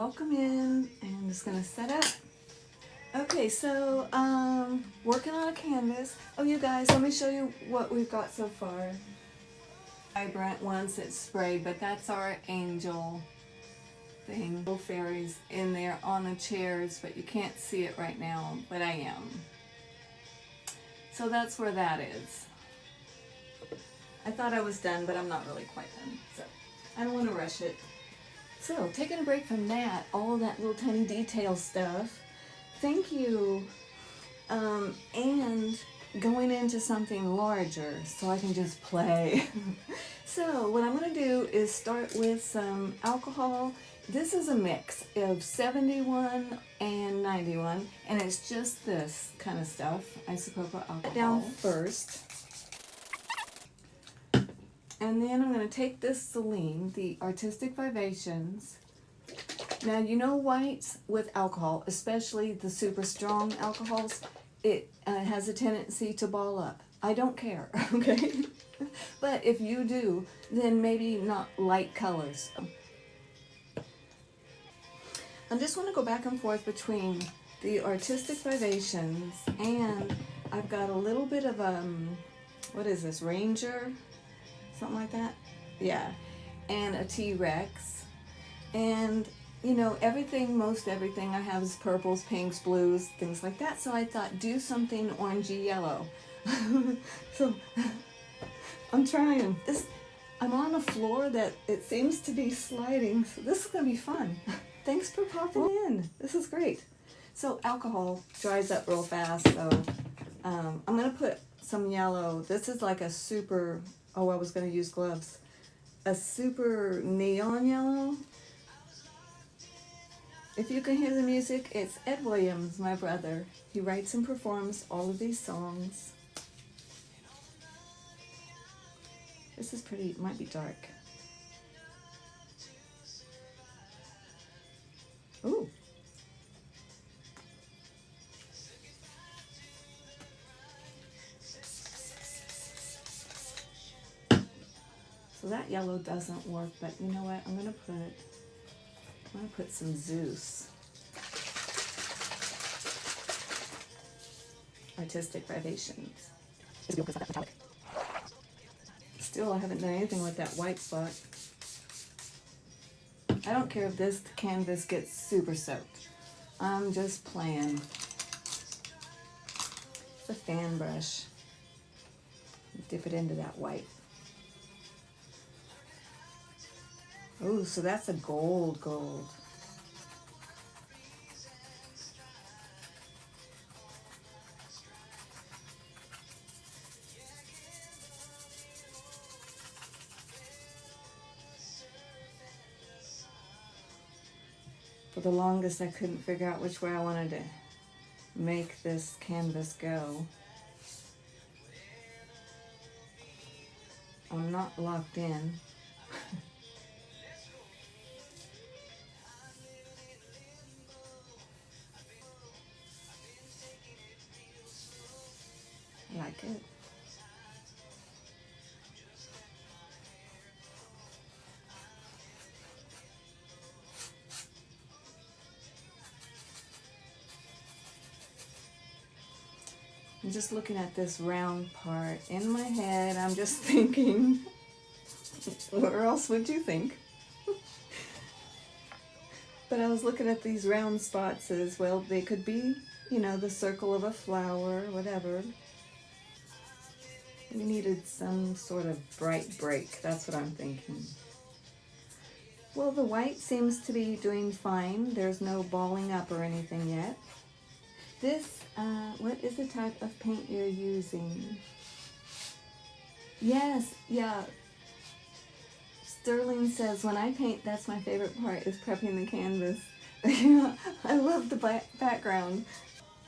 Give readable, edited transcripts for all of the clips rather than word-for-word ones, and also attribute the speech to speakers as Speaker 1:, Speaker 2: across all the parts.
Speaker 1: welcome in, and I'm just gonna set up. Okay, so working on a canvas. Oh, you guys, let me show you what we've got so far. Vibrant once it's sprayed, but that's our angel thing. Little fairies in there on the chairs, but you can't see it right now, but I am. So that's where that is. I thought I was done, but I'm not really quite done, so I don't want to rush it. So, taking a break from that, all that little tiny detail stuff, thank you, and going into something larger so I can just play. So, what I'm going to do is start with some alcohol. This is a mix of 71 and 91, and it's just this kind of stuff, isopropyl alcohol. Down first. And then I'm going to take this Celine, the Artistic Vivations. Now, you know whites with alcohol, especially the super strong alcohols, it has a tendency to ball up. I don't care, okay? But if you do, then maybe not light colors. I just want to go back and forth between the Artistic Vivations and I've got a little bit of, what is this, Ranger? Something like that, yeah, and a T-Rex, and you know, most everything I have is purples, pinks, blues, things like that. So I thought, do something orangey yellow. So I'm trying this. I'm on a floor that it seems to be sliding, so this is gonna be fun. Thanks for popping in. This is great. So alcohol dries up real fast, so I'm gonna put some yellow. This is like a super. Oh, I was going to use gloves. A super neon yellow. If you can hear the music, it's Ed Williams, my brother. He writes and performs all of these songs. This is pretty, it might be dark. Ooh. So that yellow doesn't work, but you know what? I'm gonna put some Zeus. Artistic Vivations. Still, I haven't done anything with that white spot. I don't care if this canvas gets super soaked. I'm just playing. It's a fan brush. Dip it into that white. Oh, so that's a gold. For the longest, I couldn't figure out which way I wanted to make this canvas go. I'm not locked in. I like it. I'm just looking at this round part in my head. I'm just thinking, where else would you think? But I was looking at these round spots as well. They could be, you know, the circle of a flower, whatever. We needed some sort of bright break. That's what I'm thinking. Well, the white seems to be doing fine. There's no balling up or anything yet. This, what is the type of paint you're using? Yes, yeah. Sterling says, when I paint, that's my favorite part, is prepping the canvas. I love the background.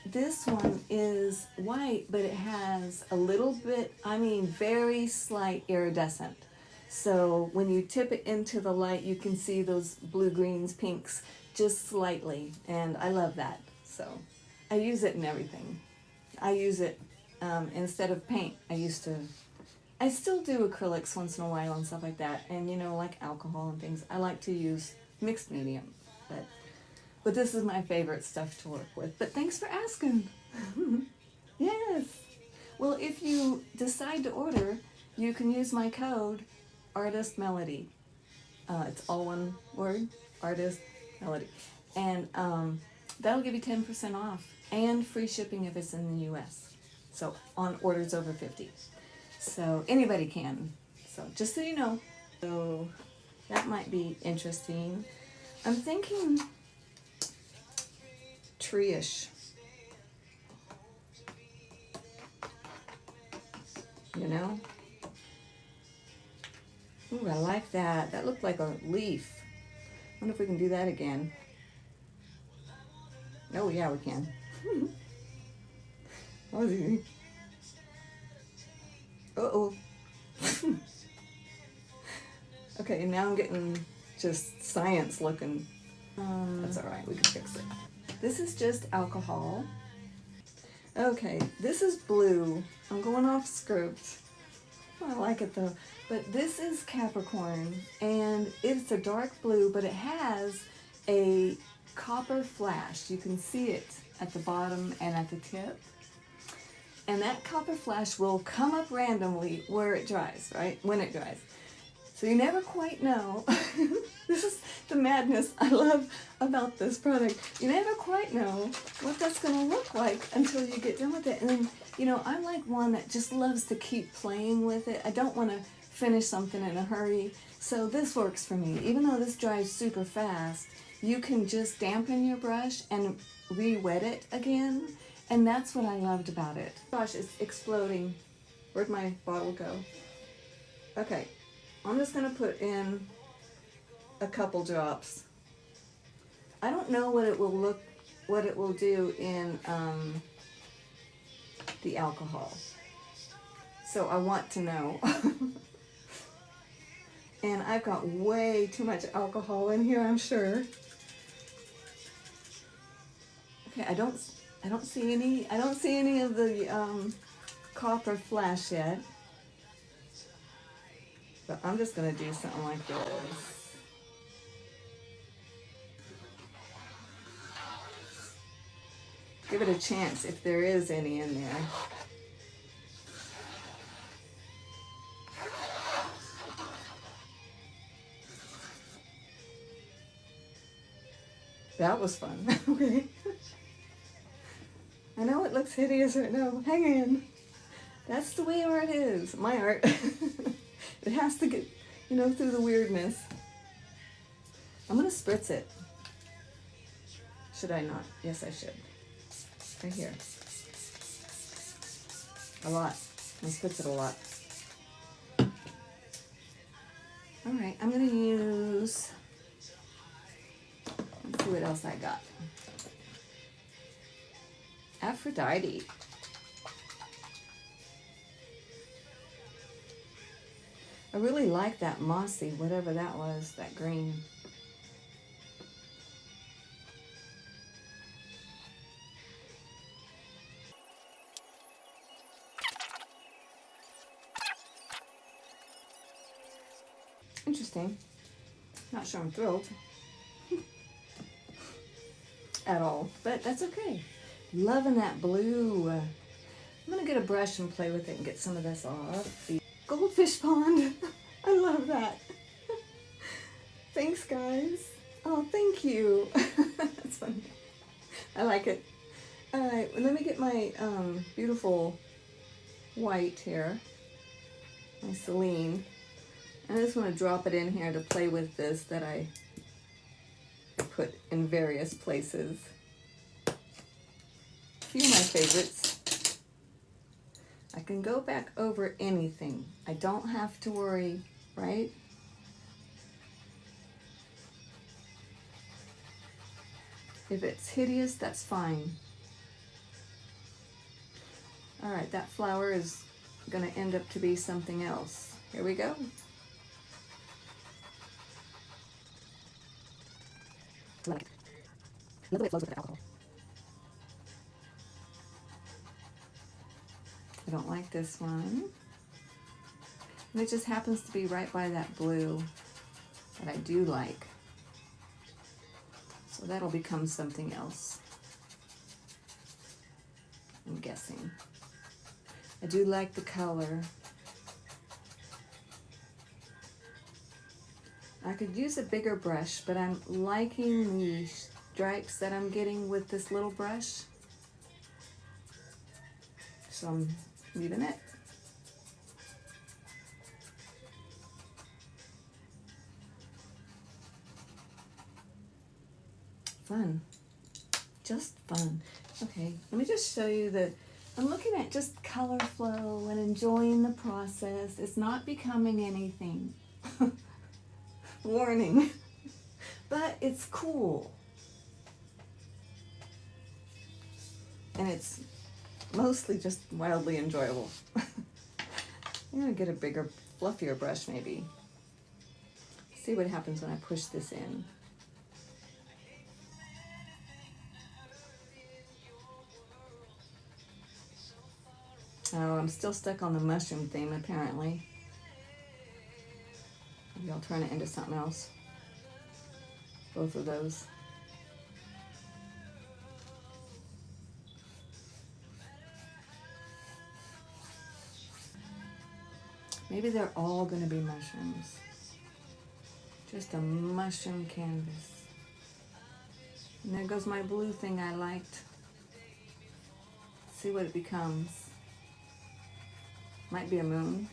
Speaker 1: This one is white, but it has a little bit, very slight iridescent. So when you tip it into the light, you can see those blue, greens, pinks, just slightly. And I love that. So I use it in everything. I use it instead of paint. I still do acrylics once in a while and stuff like that. And, you know, like alcohol and things. I like to use mixed medium. But But this is my favorite stuff to work with. But thanks for asking. Yes. Well, if you decide to order, you can use my code, Artist Melody. It's all one word, Artist Melody. And that'll give you 10% off and free shipping if it's in the US. So on orders over 50. So anybody can. So just so you know. So that might be interesting. I'm thinking tree-ish. You know? Ooh, I like that. That looked like a leaf. I wonder if we can do that again. Oh yeah, we can. That was easy. Uh-oh. Okay, now I'm getting just science looking. That's all right, we can fix it. This is just alcohol. Okay, this is blue. I'm going off script. I like it though. But this is Capricorn, and it's a dark blue, but it has a copper flash. You can see it at the bottom and at the tip. And that copper flash will come up randomly where it dries, right? When it dries. So you never quite know. This is the madness I love about this product. You never quite know what that's going to look like until you get done with it. And then, you know, I'm like one that just loves to keep playing with it. I don't want to finish something in a hurry. So this works for me. Even though this dries super fast, you can just dampen your brush and re-wet it again. And that's what I loved about it. Gosh, it's exploding. Where'd my bottle go? Okay, I'm just gonna put in a couple drops. I don't know what it will do in the alcohol. So I want to know. And I've got way too much alcohol in here, I'm sure. Okay, I don't see any of the copper flash yet. But I'm just gonna do something like this. Give it a chance if there is any in there. That was fun. Okay. I know it looks hideous right now. Hang in. That's the way art is. My art. It has to get, you know, through the weirdness. I'm going to spritz it. Should I not? Yes, I should. Right here. A lot. I spritz it a lot. All right, I'm going to use, let's see what else I got. Aphrodite. I really like that mossy, whatever that was, that green. Interesting. Not sure I'm thrilled at all, but that's okay. Loving that blue. I'm gonna get a brush and play with it and get some of this off. The goldfish pond. I love that. Thanks, guys. Oh, thank you. That's funny. I like it. All right, well, let me get my beautiful white here, my Celine. I just want to drop it in here to play with this that I put in various places. A few of my favorites. I can go back over anything. I don't have to worry, right? If it's hideous, that's fine. All right, that flower is going to end up to be something else. Here we go. Love it. Love the way it flows with the alcohol. I don't like this one. And it just happens to be right by that blue that I do like. So So that'll become something else, I'm guessing. I do like the color. I could use a bigger brush, but I'm liking the stripes that I'm getting with this little brush. So I'm leaving it. Fun. Just fun. Okay, let me just show you that I'm looking at just color flow and enjoying the process. It's not becoming anything. Warning. But it's cool. And it's mostly just wildly enjoyable. I'm gonna get a bigger, fluffier brush maybe. See what happens when I push this in. Oh, I'm still stuck on the mushroom theme apparently. Maybe I'll turn it into something else. Both of those. Maybe they're all going to be mushrooms. Just a mushroom canvas. And there goes my blue thing I liked. See what it becomes. Might be a moon.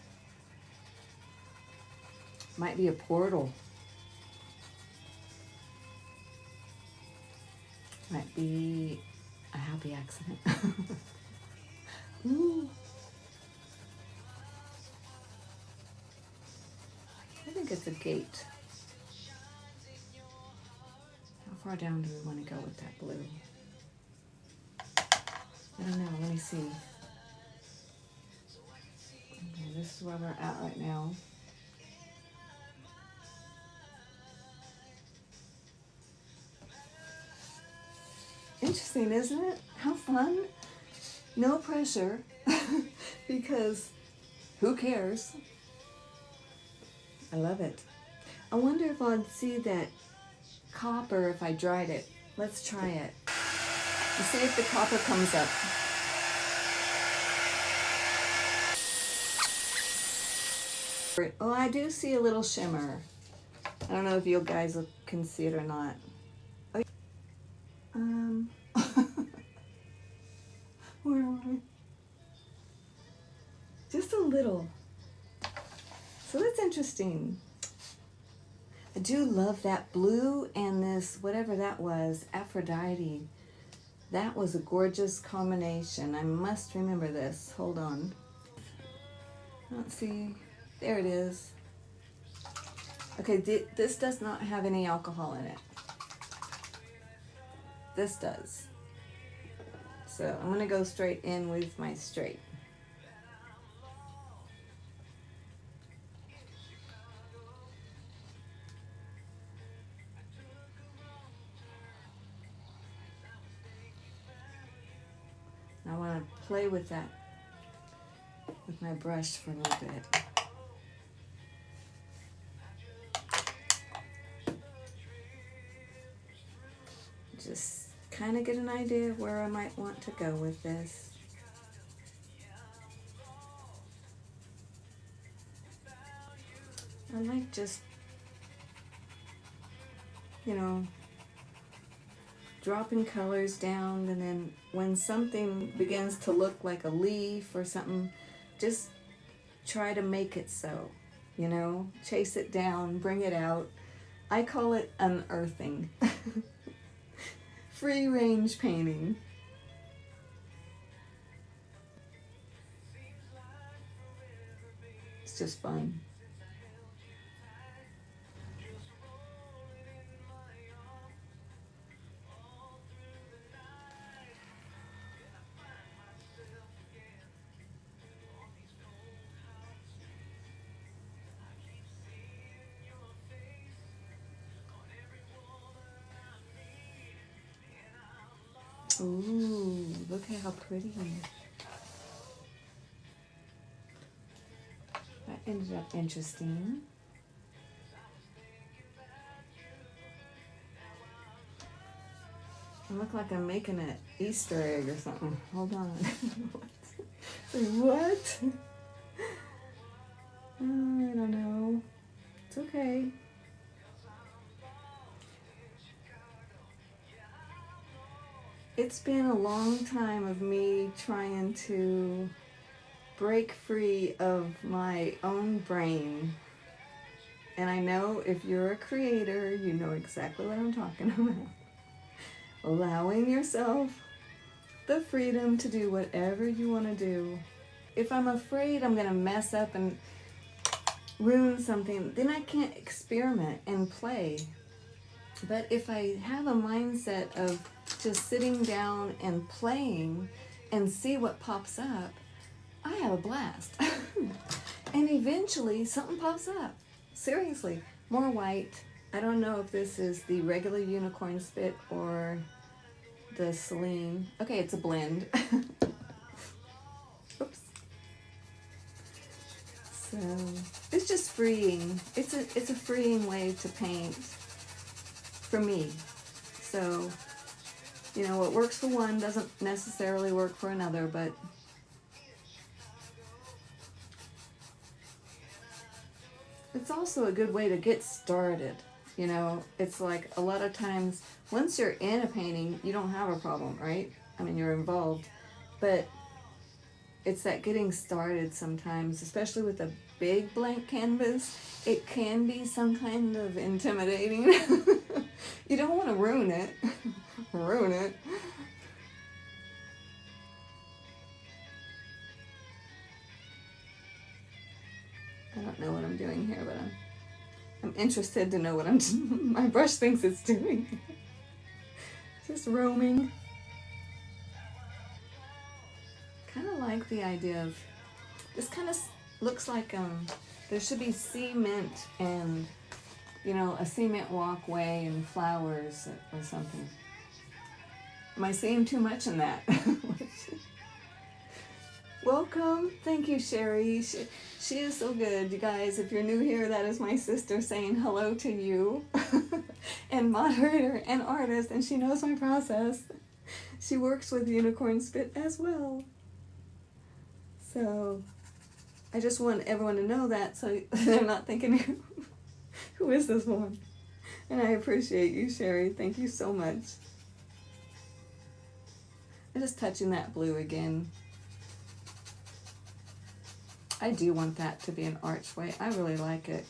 Speaker 1: Might be a portal. Might be a happy accident. Ooh. I think it's a gate. How far down do we want to go with that blue? I don't know, let me see. Okay, this is where we're at right now. Interesting, isn't it? How fun? No pressure, because who cares? I love it. I wonder if I'd see that copper if I dried it. Let's try it. And see if the copper comes up. Oh, I do see a little shimmer. I don't know if you guys can see it or not. Where am I? Just a little. So that's interesting. I do love that blue and this, whatever that was, Aphrodite. That was a gorgeous combination. I must remember this. Hold on. Let's see. There it is. Okay, this does not have any alcohol in it. This does. So I'm gonna go straight in with my straight. I want to play with that with my brush for a little bit. Just kind of get an idea of where I might want to go with this. I like just, you know, dropping colors down, and then when something begins to look like a leaf or something, just try to make it so, you know, chase it down, bring it out. I call it unearthing. Free range painting. It's just fun. Ooh, look at how pretty. That ended up interesting. I look like I'm making an Easter egg or something. Hold on. Say what? Oh, I don't know. It's okay. It's been a long time of me trying to break free of my own brain. And I know if you're a creator, you know exactly what I'm talking about. Allowing yourself the freedom to do whatever you want to do. If I'm afraid I'm going to mess up and ruin something, then I can't experiment and play. But if I have a mindset of just sitting down and playing and see what pops up, I have a blast. And eventually something pops up. Seriously, more white. I don't know if this is the regular unicorn spit or the Celine. Okay, it's a blend. Oops. So it's just freeing. It's a freeing way to paint for me. So, you know, what works for one doesn't necessarily work for another, but it's also a good way to get started. You know, it's like a lot of times once you're in a painting, you don't have a problem, right? I mean, you're involved, but it's that getting started sometimes, especially with a big blank canvas, it can be some kind of intimidating. You don't want to ruin it. Ruin it. I don't know what I'm doing here, but I'm interested to know what my brush thinks it's doing. Just roaming. Kind of like the idea of, this kind of looks like there should be cement and, you know, a cement walkway and flowers or something. Am I saying too much in that? Welcome. Thank you, Sherry. She is so good, you guys. If you're new here, that is my sister saying hello to you. And moderator and artist, and she knows my process. She works with Unicorn Spit as well. So I just want everyone to know that so they're not thinking, who is this woman? And I appreciate you, Sherry. Thank you so much. I'm just touching that blue again. I do want that to be an archway. I really like it.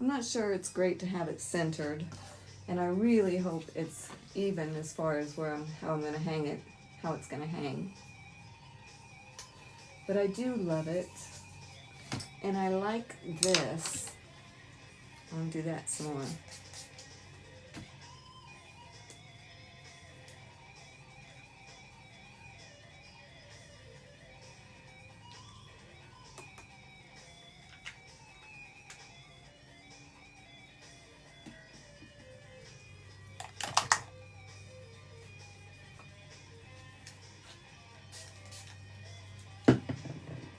Speaker 1: I'm not sure it's great to have it centered, and I really hope it's even as far as how I'm going to hang it, how it's going to hang. But I do love it, and I like this. I'm going to do that some more.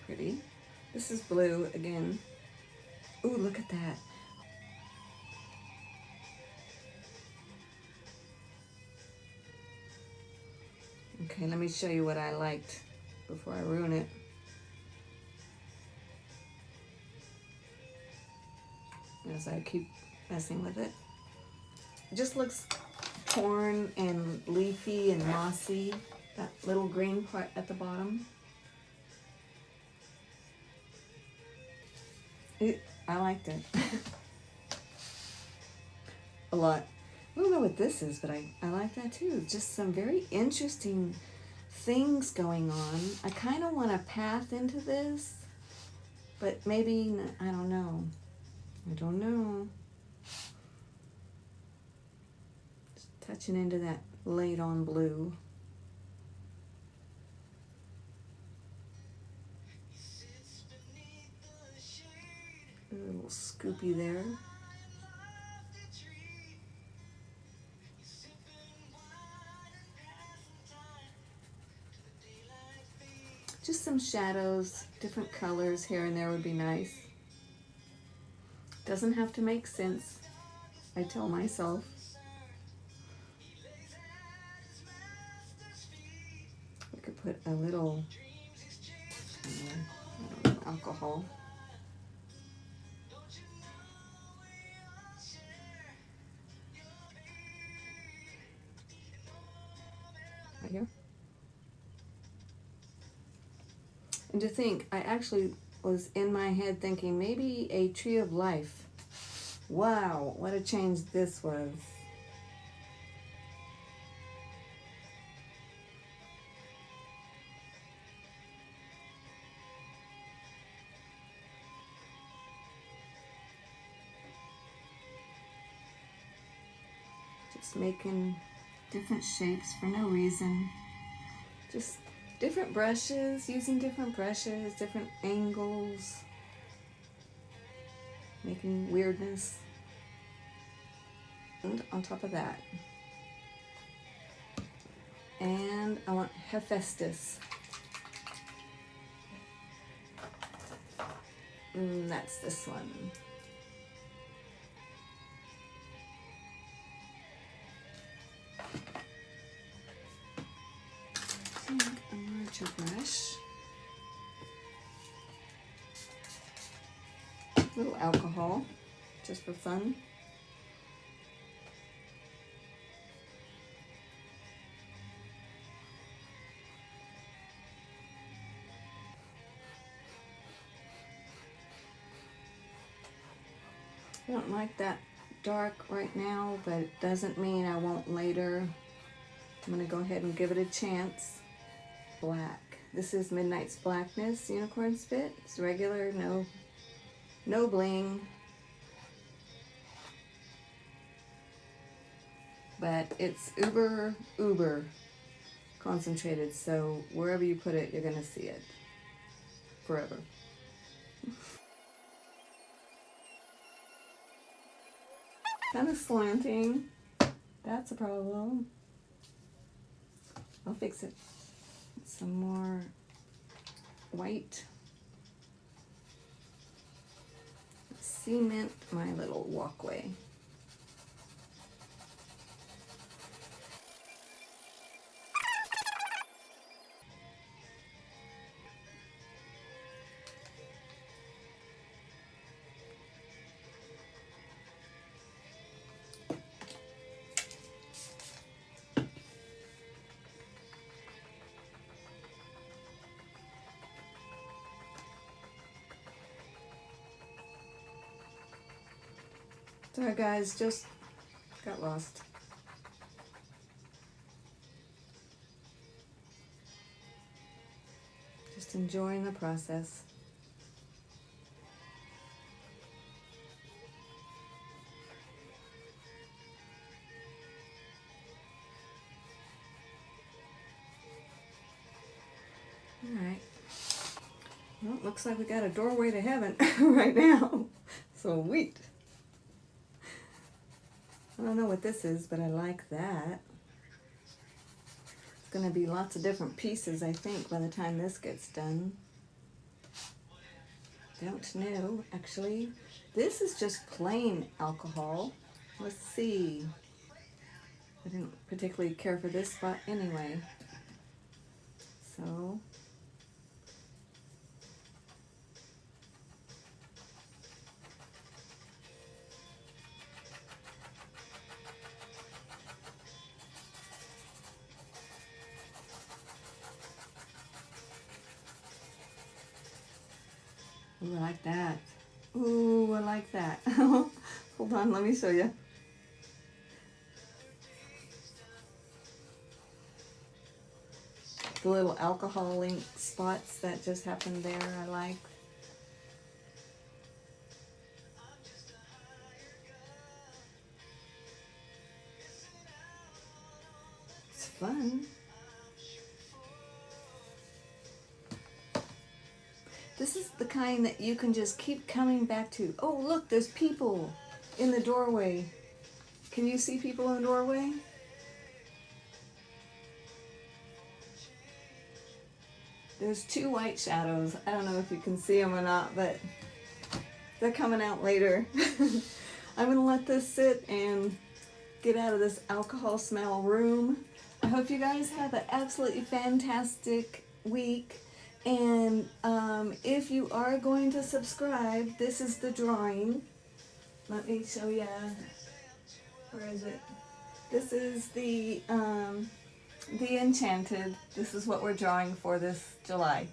Speaker 1: Pretty. This is blue again. Ooh, look at that. Okay, let me show you what I liked before I ruin it. As I keep messing with it. It just looks torn and leafy and mossy. That little green part at the bottom. I liked it. A lot. I don't know what this is, but I like that too. Just some very interesting things going on. I kind of want to path into this, but maybe, I don't know. I don't know. Just touching into that laid on blue. A little scoopy there. Just some shadows, different colors here and there would be nice. Doesn't have to make sense, I tell myself. put a little alcohol. Right here. And to think, I actually was in my head thinking maybe a tree of life. Wow, what a change this was. Just making different shapes for no reason. Just different brushes, using different brushes, different angles, making weirdness. And on top of that, and I want Hephaestus. That's this one. Take a larger brush. A little alcohol, just for fun. I don't like that dark right now, but it doesn't mean I won't later. I'm going to go ahead and give it a chance. Black. This is Midnight's Blackness Unicorn Spit. It's regular, no bling. But it's uber concentrated, so wherever you put it, you're going to see it forever. Kind of slanting. That's a problem. I'll fix it. Some more white. Cement my little walkway. Sorry guys, just got lost. Just enjoying the process. Alright. Well, it looks like we got a doorway to heaven right now. Sweet. I don't know what this is, but I like that. It's going to be lots of different pieces, I think, by the time this gets done. Don't know, actually. This is just plain alcohol. Let's see. I didn't particularly care for this spot anyway. So... Ooh, I like that. Ooh, I like that. Hold on, let me show you. The little alcohol ink spots that just happened there, I like. It's fun. This is the kind that you can just keep coming back to. Oh, look, there's people in the doorway. Can you see people in the doorway? There's two white shadows. I don't know if you can see them or not, but they're coming out later. I'm going to let this sit and get out of this alcohol smell room. I hope you guys have an absolutely fantastic week. And if you are going to subscribe, this is the drawing. Let me show you. Where is it? This is the Enchanted. This is what we're drawing for this July.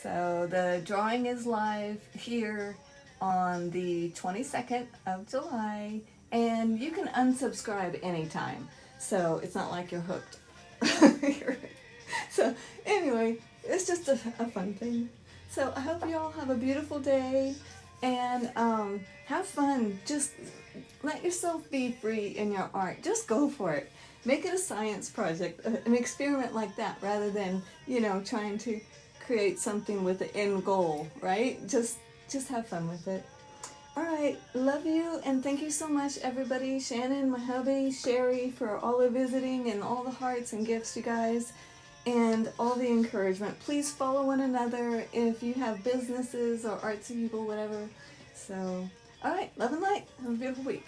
Speaker 1: So the drawing is live here on the 22nd of July, and you can unsubscribe anytime. So it's not like you're hooked. So anyway, it's just a fun thing. So I hope you all have a beautiful day, and have fun. Just let yourself be free in your art. Just go for it. Make it a science project, an experiment like that, rather than, you know, trying to create something with the end goal, right? Just have fun with it. All right, love you, and thank you so much, everybody. Shannon, my hubby, Sherry, for all the visiting and all the hearts and gifts, you guys, and all the encouragement. Please follow one another if you have businesses or artsy people, whatever. So, all right, love and light. Have a beautiful week.